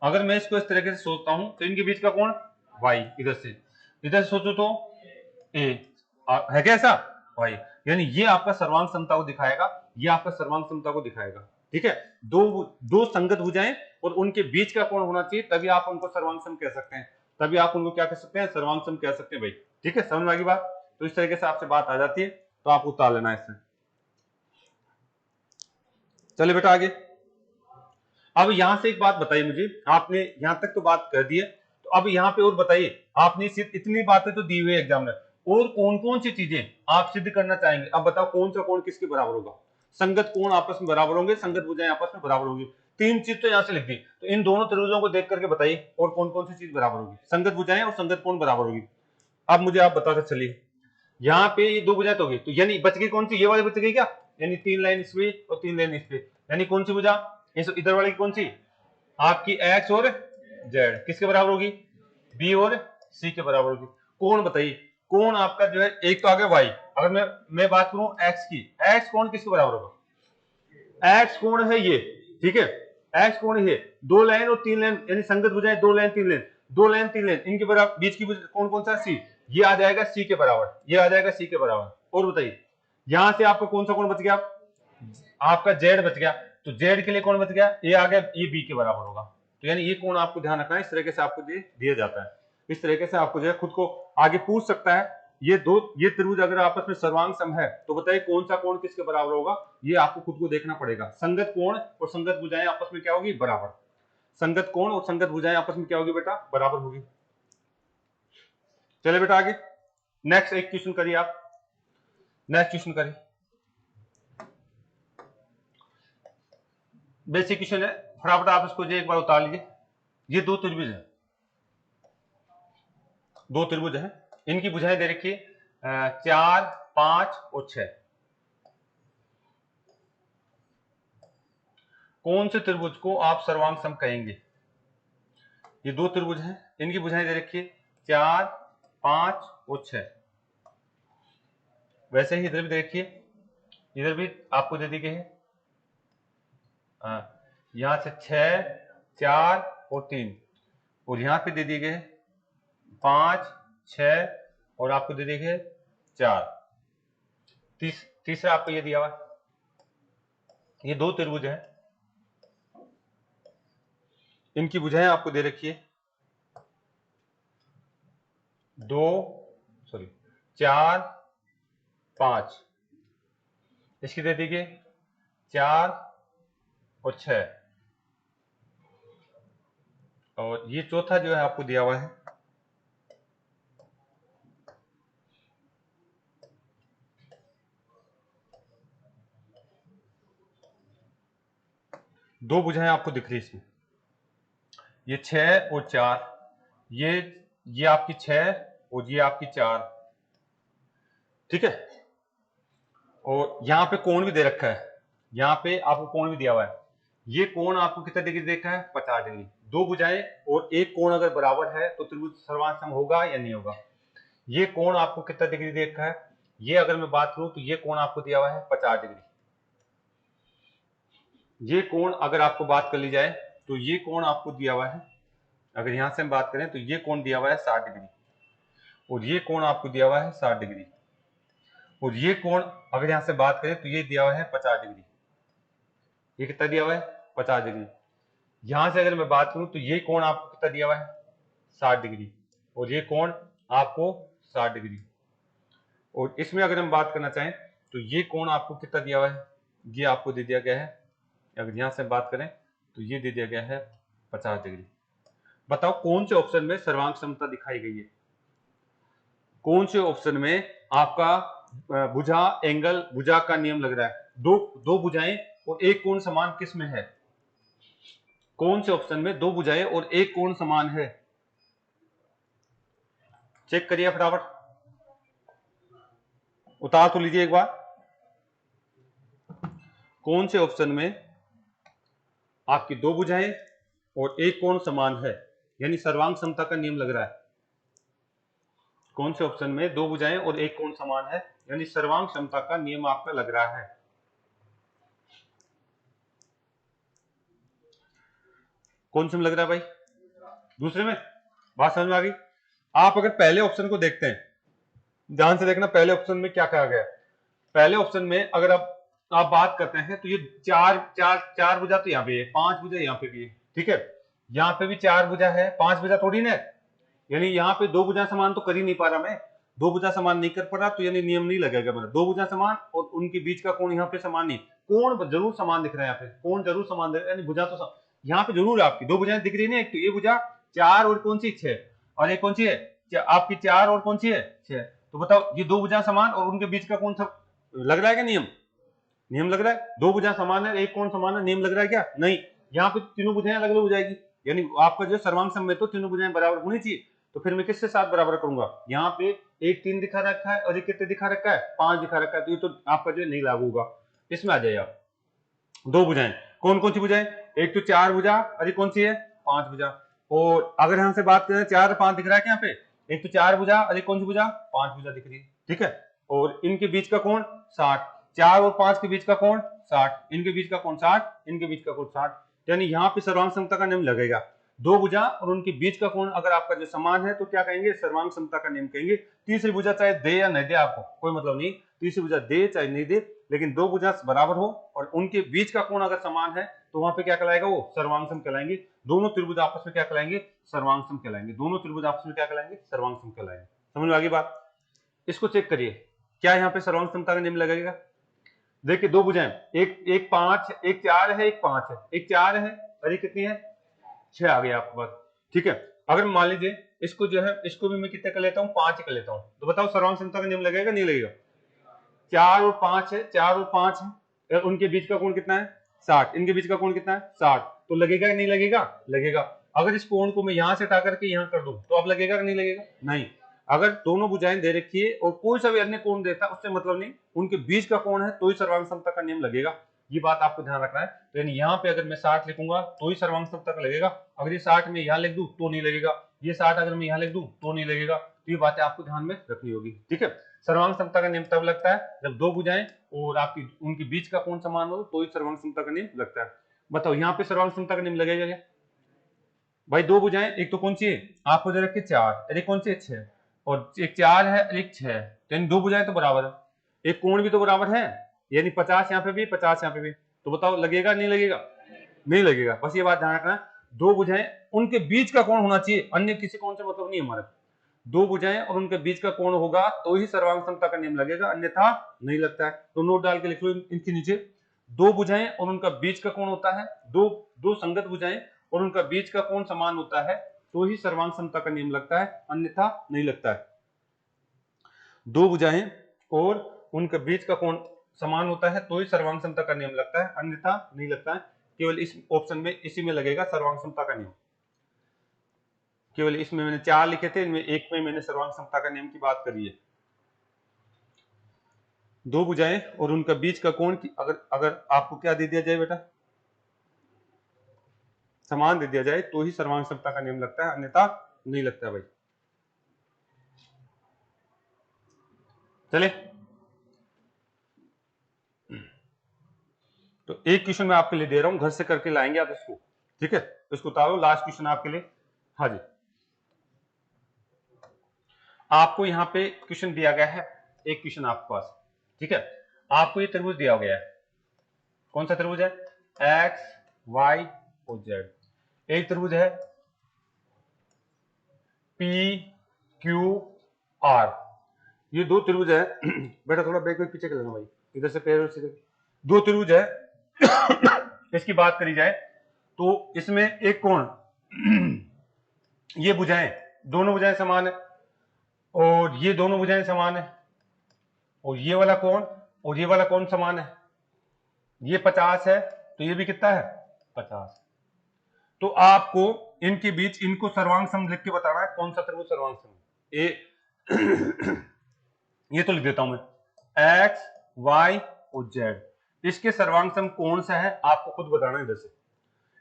अगर मैं इसको इस तरीके से सोचता हूं तो इनके बीच का कोण वाई, इधर से सोचो तो ए, है क्या ऐसा, वाई, यानी ये आपका सर्वांग समता को दिखाएगा, ये आपका सर्वांग समता को दिखाएगा। ठीक है, दो संगत भुजाएं और उनके बीच का कोण होना चाहिए, तभी आप उनको सर्वांग सम कह सकते हैं, तभी आप उनको क्या कह सकते हैं, सर्वांग सम कह सकते हैं भाई। ठीक है, समझ में आ गई बात, तो इस तरीके से आपसे बात आ जाती है, तो आप उतार लेना इससे। चलिए बेटा आगे, अब यहां से एक बात बताइए मुझे, आपने यहां तक तो बात कर दी है, तो अब यहां पे और बताइए, आपने सिर्फ इतनी बातें तो दी हुई है एग्जाम में, और कौन कौन सी चीजें आप सिद्ध करना चाहेंगे, अब बताओ कौन सा कोण किसके बराबर होगा, संगत कोण आपस में बराबर होंगे, संगत भुजाएं आपस में बराबर होंगी, तीन चीज तो यहां से लिख दी, तो इन दोनों त्रिभुजों को देख करके बताइए और कौन कौन सी चीज बराबर होगी, संगत भुजाएं और संगत कोण बराबर होगी। अब मुझे आप बताते चलिए, यहाँ पे ये दो भुजाएं तो होगी, तो यानी बच गई कौन सी, ये वाली बच गई क्या, यानी तीन लाइन इस पे और तीन लाइन इस पे, यानी कौन सी भुजा, इधर वाली कौन सी, आपकी एक्स और जेड किसके बराबर होगी, बी और सी के बराबर होगी। कोण बताइए, कोण आपका जो है, एक तो आ गया वाई, अगर मैं बात करूं एक्स की, एक्स कोण किसके बराबर होगा, एक्स कोण है ये, ठीक है, एक्स कोण है, दो लाइन और तीन लाइन, यानी संगत भुजाएं दो लाइन तीन लाइन, दो लाइन तीन लाइन, इनके बराबर बीच की कोण कौन सा, सी, ये आ जाएगा सी के बराबर, ये आ जाएगा सी के बराबर। और बताइए यहां से आपका कौन सा कोण बच गया, आपका जेड बच गया, तो जेड के लिए कौन बच गया, ये आ गया, ये बी के बराबर होगा। तो यानी ये कोण आपको ध्यान रखना है, इस तरीके से आपको दिया जाता है। इस तरीके से आपको जो है खुद को आगे पूछ सकता है, ये त्रिभुज अगर आपस में सर्वांग सम है तो बताइए कौन सा कोण किसके बराबर होगा, ये आपको खुद को देखना पड़ेगा। संगत कोण और संगत भुजाएं आपस में क्या होगी, बराबर। संगत कोण और संगत भुजाएं आपस में क्या होगी बेटा, बराबर होगी। चले बेटा आगे, नेक्स्ट एक क्वेश्चन करिए आप, नेक्स्ट क्वेश्चन करिए। बेसिक क्वेश्चन है, फटाफट आप इसको जो एक बार उतार लीजिए। ये दो त्रिभुज है, दो त्रिभुज है, इनकी भुजाएं दे रखी है 4, 5 और 6। कौन से त्रिभुज को आप सर्वांग सम कहेंगे? ये दो त्रिभुज हैं, इनकी भुजाएं दे रखी है 4, 5 और 6। वैसे ही इधर भी देखिए, इधर भी आपको दे दी गई है, यहां से 6, 4 और 3, और यहां पे दे दिए गए 5, 6 और आपको दे दिए गए 4। तीसरा आपको ये दिया हुआ, ये दो त्रिभुज हैं, इनकी भुजाएं आपको दे रखी है 4, 5, इसकी दे दी गई 4 और 6, और ये चौथा जो है आपको दिया हुआ है दो भुजाएं आपको दिख रही है इसमें, ये 6 और 4, ये आपकी 6 और ये आपकी 4, ठीक है। और यहां पे कोण भी दे रखा है, यहां पे आपको कोण भी दिया हुआ है, ये कोण आपको कितना डिग्री देखा है, 50 डिग्री। दो भुजाएं और एक कोण अगर बराबर है तो त्रिभुज सर्वांग सम होगा या नहीं होगा। ये कोण आपको कितना डिग्री देखा है, ये अगर मैं बात करूं तो ये कोण आपको दिया हुआ है 50 डिग्री। ये कोण अगर आपको बात कर ली जाए तो ये कोण आपको दिया हुआ है, अगर यहां से हम बात करें तो ये कोण दिया हुआ है 60 डिग्री, और ये कोण आपको दिया हुआ है 60 डिग्री, और ये कोण अगर यहां से बात करें तो ये दिया हुआ है 50 डिग्री। ये कितना दिया हुआ है, 50 डिग्री। यहां से अगर मैं बात करूं तो ये कोण आपको कितना दिया हुआ है, 60 डिग्री, और ये कोण आपको 60 डिग्री। और इसमें अगर हम बात करना चाहें तो ये कोण आपको कितना दिया हुआ है, ये आपको दे दिया गया है, अगर यहां से बात करें तो ये दे दिया गया है 50 डिग्री। बताओ कौन से ऑप्शन में सर्वांग समता दिखाई गई है, कौन से ऑप्शन में आपका भुजा का नियम लग रहा है। दो भुजाएं और एक कोण समान किस में है, कौन से ऑप्शन में दो भुजाएं और एक कोण समान है, चेक करिए फटाफट, उतार तो लीजिए एक बार। कौन से ऑप्शन में आपकी दो भुजाएं और एक कोण समान है, यानी सर्वांग समता का नियम लग रहा है। कौन से ऑप्शन में दो भुजाएं और एक कोण समान है, यानी सर्वांग समता का नियम आपका लग रहा है। कौन से में लग रहा है भाई, दूसरे में, बात समझ में आ गई। आप अगर पहले ऑप्शन को देखते हैं, ध्यान से देखना पहले ऑप्शन में क्या कहा गया। पहले ऑप्शन में अगर आप बात करते हैं तो ये चार भुजा तो यहाँ पे है, 5 भुजा यहाँ पे भी है, ठीक है। यहाँ पे भी 4 भुजा है, 5 भुजा थोड़ी ना, यानी यहाँ पे दो भुजा समान तो कर ही नहीं पा रहा मैं, दो भुजा समान नहीं कर पा रहा, तो यानी नियम नहीं लगेगा मेरा। दो भुजा समान और उनके बीच का कोण यहाँ पे समान नहीं, कोण जरूर समान दिख रहा है, यहाँ पे कोण जरूर समान दिख रहा है, यानी भुजा तो यहाँ पे जरूर आपकी दो भुजाएं दिख रही है ना, एक तो ये भुजा 4 और कौन सी 6, और एक कौन सी है आपकी 4 और कौन सी है 6। तो बताओ ये दो भुजा समान और उनके बीच का कोण लग रहा है क्या, नियम लग रहा है। दो भुजा समान है, एक कोण समान है, नियम लग रहा है क्या, नहीं। यहाँ पे तीनों भुजाएं अलग अलग हो जाएगी, यानी आपका जो सर्वांग सम में तो तीनों भुजाएं बराबर होनी चाहिए, तो फिर मैं किसके साथ बराबर करूंगा, यहाँ पे एक 3 दिखा रखा है और एक कितने दिखा रखा है, 5 दिखा रखा है, तो ये तो आपका जो नहीं लागू होगा। इसमें आ जाइए आप, दो भुजाएं, कौन कौन सी भुजाएं, एक तो 4 भुजा और एक कौन सी है 5 भुजा। और अगर यहाँ से बात करें 4 और 5 दिख रहा है क्या, यहाँ पे एक तो 4 भुजा और एक कौन सी भुजा 5 भुजा दिख रही है, ठीक है। और इनके बीच का कोण 60, 4 और 5 के बीच का कोण 60, इनके बीच का कोण 60, इनके बीच का कोण 60, यानी यहाँ पे सर्वांग समता का नियम लगेगा। दो भुजा और उनके बीच का कोण अगर आपका जो समान है तो क्या कहेंगे, सर्वांग समता का नियम कहेंगे। तीसरी भुजा चाहे दे या नहीं दे आपको कोई मतलब नहीं, तीसरी भुजा दे चाहे नहीं दे, लेकिन दो भुजा बराबर हो और उनके बीच का कोण अगर समान है तो वहां पे क्या कहलाएगा, वो सर्वांग सम कहलाएंगे। दोनों त्रिभुज आपस में क्या कहलाएंगे, सर्वांग सम कहलाएंगे। दोनों त्रिभुज आपस में क्या कहलाएंगे, सर्वांग सम कहलाएंगे। समझ में आ गई बात। इसको चेक करिए, क्या यहाँ पे सर्वांग समता का नियम लगेगा। देखिए दो भुजाएं, एक 5, एक 4 है, एक 5 है, एक 4 है और एक कितनी है, 6 आ गया आपके पास। ठीक है, अगर मान लीजिए इसको जो है, इसको भी मैं कितने कर लेता हूँ, 5 कर लेता हूँ, तो बताओ सर्वांग समता का नियम लगेगा नहीं लगेगा। 4 और 5 है, 4 और 5 है, उनके बीच का कोण कितना है, 60। इनके बीच का कोण कितना है, 60। तो लगेगा कि नहीं लगेगा, लगेगा। अगर इस कोण को मैं यहां से हटा करके यहां कर दूं तो अब लगेगा कि नहीं लगेगा, नहीं। अगर दोनों भुजाएं दे रखी है और कोई सा भी अन्य कोण देता है उससे मतलब नहीं, उनके बीच का कोण है तो ही सर्वांग समता का नियम लगेगा। ये बात आपको ध्यान रखना है। तो यानी यहाँ पे अगर मैं 60 लिखूंगा तो ही सर्वांग समता का लगेगा, अगर ये 60 में यहाँ लिख दूं तो नहीं लगेगा, ये 60 अगर मैं यहाँ लिख दूं तो नहीं लगेगा। तो ये बातें आपको ध्यान में रखनी होगी। ठीक है, सर्वांग समता का नियम तब लगता है जब दो भुजाएं और आपकी उनके बीच का कोण समान हो तो ही सर्वांग समता का नियम लगता है। बताओ यहाँ पे सर्वांग समता का नियम लगेगा क्या भाई। दो भुजाएं, एक तो कौन सी है आपको दे रखी 4, एक कौन सी है 6, और एक 4 है एक 6, तो इन दो भुजाएं तो बराबर है, एक कोण भी तो बराबर है, यानी 50 यहाँ पे भी 50 यहाँ पे भी। तो बताओ लगेगा नहीं लगेगा, नहीं लगेगा। बस ये बात ध्यान रखना, दो भुजाएं उनके बीच का कोण होना चाहिए, अन्य किसी कोण से मतलब नहीं हमारे। दो भुजाएं और उनके बीच का कोण होगा तो ही सर्वांग समता का नियम लगेगा, अन्यथा नहीं लगता है। तो नोट डाल के लिख लो इनके नीचे, दो भुजाएं और उनका बीच का कोण होता है, दो संगत भुजाएं और उनका बीच का कोण समान होता है तो ही सर्वांग समता का नियम लगता है, अन्यथा नहीं लगता है। दो भुजाएं और उनके बीच का कोण समान होता है तो ही सर्वांग समता का नियम लगता है, अन्यथा नहीं लगता है। केवल इस ऑप्शन में इसी में लगेगा सर्वांग समता का नियम। केवल इसमें मैंने 4 लिखे थे, इनमें एक में मैंने सर्वांग समता का नियम की बात करी है। दो भुजाएं और उनका बीच का कोण की अगर आपको क्या दे दिया जाए बेटा, समान दे दिया जाए तो ही सर्वांग समता का नियम लगता है, अन्यथा नहीं लगता है भाई। चले, तो एक क्वेश्चन मैं आपके लिए दे रहा हूं, घर से करके लाएंगे आप इसको। ठीक है, इसको उतारो, लास्ट क्वेश्चन आपके लिए। हाँ जी, आपको यहाँ पे क्वेश्चन दिया गया है, एक क्वेश्चन आपके पास। ठीक है, आपको ये त्रिभुज दिया गया है, कौन सा त्रिभुज है, एक्स वाई और जेड। एक त्रिभुज है पी क्यू आर, ये दो त्रिभुज है। बेटा थोड़ा बैक पीछे कर लेना भाई, इधर से पैर से। दो त्रिभुज है। इसकी बात करी जाए तो इसमें एक कोण, ये भुजाएं, दोनों भुजाएं समान है और ये दोनों भुजाएं समान है, और ये वाला कोण और ये वाला कोण समान है। ये 50 है तो ये भी कितना है, 50। तो आपको इनके बीच इनको सर्वांग सम लिख के बताना है, कौन सा त्रिभुज सर्वांग सम है। ये तो लिख देता हूं मैं, एक्स वाई और जेड, इसके सर्वांग सम कौन सा है आपको खुद बताना है। इधर से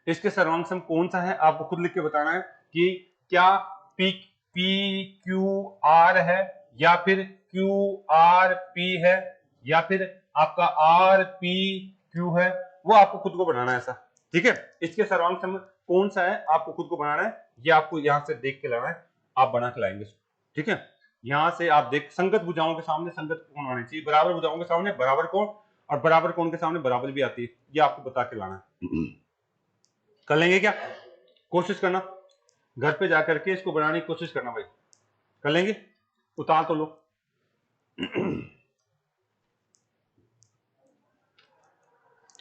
इसके सर्वांग सम कौन सा है आपको खुद लिख के बताना है कि क्या पी क्यू आर है, या फिर क्यू आर पी है, या फिर आपका आर पी क्यू है, वो आपको खुद को बनाना है ऐसा। ठीक है, इसके सर्वांग सम कौन सा है आपको खुद को बनाना है, ये आपको यहां से देख के लाना है, आप बना के लाएंगे। ठीक है, यहां से आप देख, संगत भुजाओं के सामने संगत कोण आने चाहिए, बराबर भुजाओं के सामने बराबर कोण, और बराबर कोण के सामने बराबर भी आती है, ये आपको बता के लाना है। कर लेंगे क्या, कोशिश करना, घर पे जाकर के इसको बनाने की कोशिश करना भाई, कर लेंगे। उतार तो लो।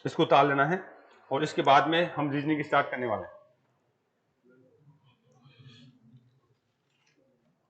इसको उतार लेना है और इसके बाद में हम रीजनिंग स्टार्ट करने वाले हैं।